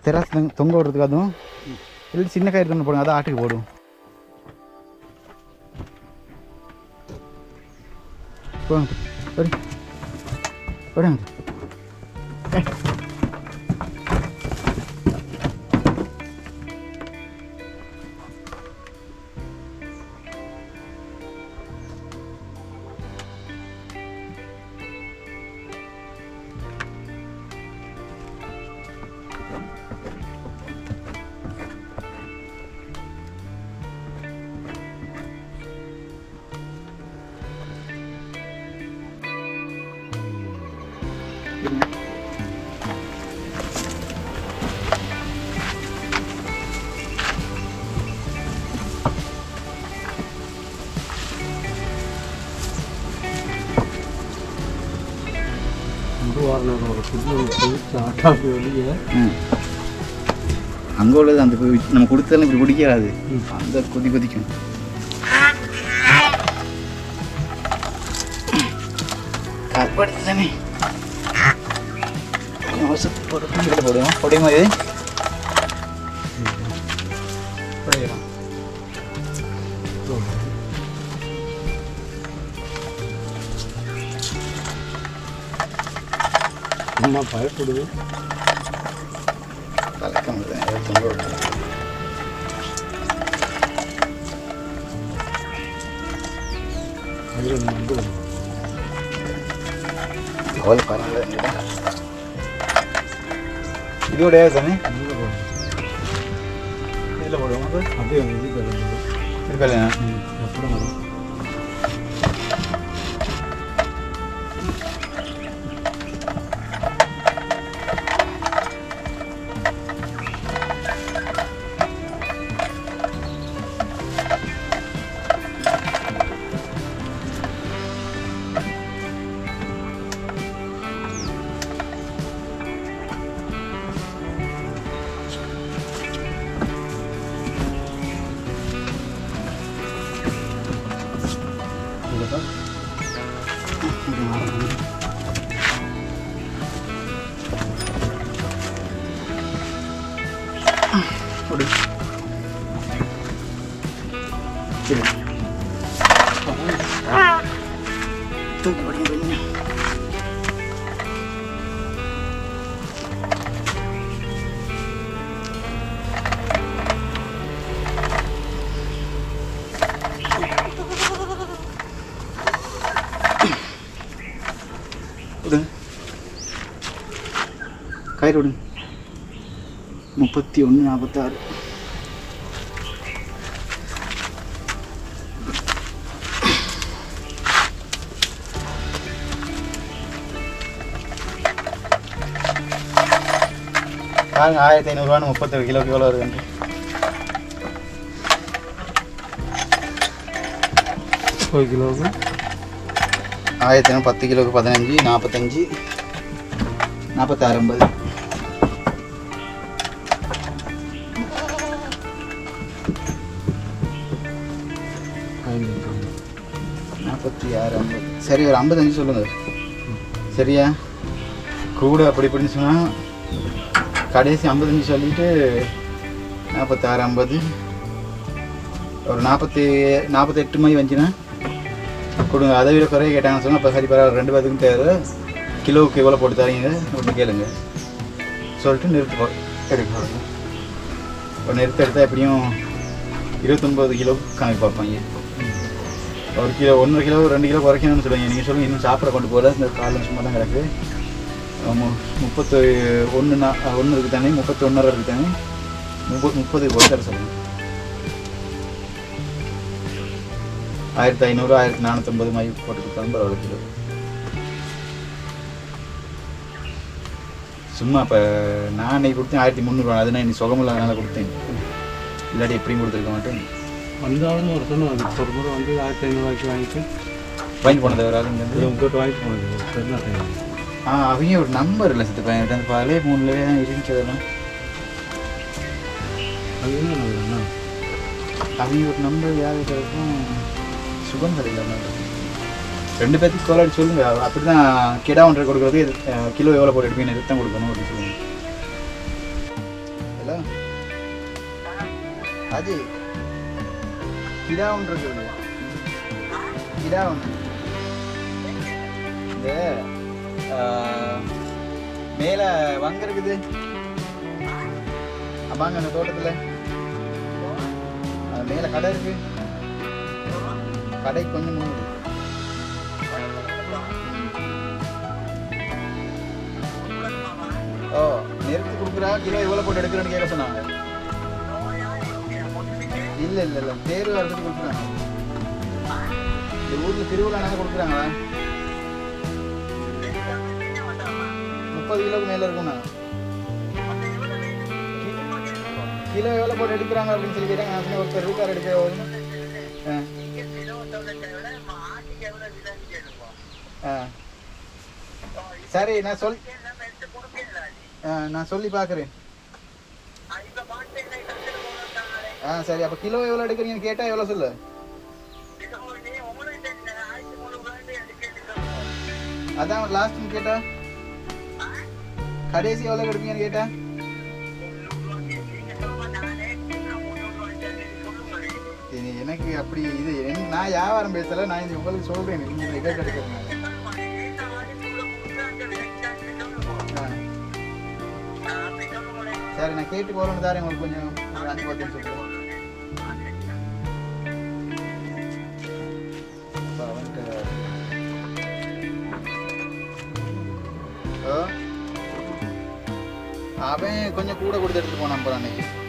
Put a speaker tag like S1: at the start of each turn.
S1: தெராஸ் தொங்க விடுறதுக்கு அதுவும் இல்லை சின்ன கயிறு தொங்க போடுங்க, அதான் ஆட்டுக்கு போடும். போடுங்க போடுங்க. அங்கே உள்ளது அந்த நம்ம கொடுத்தாலும் இப்படி பிடிக்காது, அந்த கொதிக்கும். கற்படுத்து தானே போடுவோம். பொடியும் இது பொடியலாம். அம்மா பயப்படுது. பழக்கம் அவ்வளோ பரவாயில்ல. இதோட தானே இதில் போடுவோம். அப்படியே இருக்கல எப்படி வரும்? தூக்கி படிங்க. கயிறு விடுங்க. 31:46. பாருங்க 1500 37 கிலோக்கு எவ்வளோ வருது. 10 கிலோவுக்கு 1500, 10 கிலோவுக்கு 15, 45, 46, 50. 46, 50. சரி ஒரு 55 சொல்லுங்க. சரியா? கூட அப்படி இப்படின்னு சொன்னால் கடைசி 55 சொல்லிட்டு 46, 50 ஒரு 48 மாதிரி வந்துச்சுன்னா கொடுங்க. அதை விட குறைய கேட்டாங்கன்னு சொன்னால் அப்போ சரி பரவாயில்ல, 2 பேருக்கும் தேவை. கிலோவுக்கு எவ்வளோ போட்டு தரீங்க ஒன்று கேளுங்க சொல்லிட்டு நிறுத்து எடுக்க. இப்போ நிறுத்த எடுத்தால் எப்படியும் 29 கிலோவுக்கு கணக்கு பார்ப்பாங்க. 1 கிலோ 1.5 கிலோ 2 கிலோ குறைக்கணும்னு சொல்லுவாங்க. நீங்கள் சொல்லுங்கள் இன்னும் சாப்பிட கொண்டு போகல, இந்த காலைல சும்மா தான் கிடக்கு. 31 இருக்குது தானே, 31 இருக்குது தானே, 30 போட்டு சொல்லுங்கள். 1500, 1450 மாதிரி போட்டு கொடுத்தாலும் பரவாயில்ல கிலோ. சும்மா இப்போ நான் இன்னைக்கு கொடுத்தேன் 1300. அது நான் இன்னைக்கு சுகமில்லாதனால கொடுத்தேன், இல்லாட்டி எப்படியும் கொடுத்துருக்க மாட்டேன். வந்தாலும் ஒரு சொன்ன அது ஒரு முறை வந்து 1500 வாங்கிட்டு போனது ஒரு ஆள் இங்கே உங்கள்கிட்ட வாங்கிட்டு போனது. அவங்க ஒரு நம்பர் இல்லை சித்து பையன் அந்த பாலே 3 தான் இருந்துச்சதெல்லாம். அவங்க ஒரு நம்பர் யாரு கிடைக்கும் சுகம் சரியில்லை. 2 பேர்த்துக்கு கோலாடி சொல்லுங்கள். அப்படி தான் கிடா ஒன்றை கொடுக்குறது கிலோ எவ்வளோ போட்டு எடுப்பீங்க, நிறுத்தம் கொடுக்கணும் அப்படின்னு சொல்லுங்கள். ஹலோ அஜி கிடா ஒன்று இருக்குது கிடா ஒன்று இந்த மேலே வங்க இருக்குது அப்பாங்க அந்த தோட்டத்தில் மேலே கடை இருக்கு கடை கொஞ்சம் முன்னாடி ஓ நிறுத்தி கொடுக்குறா கிலோ எவ்வளோ போட்டு எடுக்கிறேன்னு கேட்க சொன்னாங்க இல்லை இல்லை இல்லை தேர்வு வரதுக்கு கொடுக்குறாங்க இந்த ஊரில் திருவிழா நாங்கள் கொடுக்குறாங்களா 30 கிலோக்கு மேலே இருக்கும்ண்ணா கிலோ எவ்வளோ போட்டு எடுக்கிறாங்க அப்படின்னு சொல்லி கேட்டாங்க நான் சொன்னேன் ஒருத்தர் ரூபாய் எடுக்க சரி நான் சொல்லி பார்க்குறேன் சரி அப்போ கிலோ எவ்வளோ எடுக்கிறீங்கன்னு கேட்டால் எவ்வளோ சொல்லு அதான் லாஸ்ட்னு கேட்டா கடைசி எவ்வளோ எடுப்பீங்கன்னு கேட்டா எனக்கு அப்படி இது நான் வியாபாரம் பேசல நான் இது உங்களுக்கு சொல்றேன் நீங்க ரெக்கார்ட் எடுக்கிறதுனால சரி நான் கேட்டு போறேன்னு தாரேன் உங்களுக்கு கொஞ்சம் அனுப்பி சொல்றேன் அவன் கொஞ்சம் கூட கொடுத்து எடுத்துட்டு போனான் அன்னைக்கு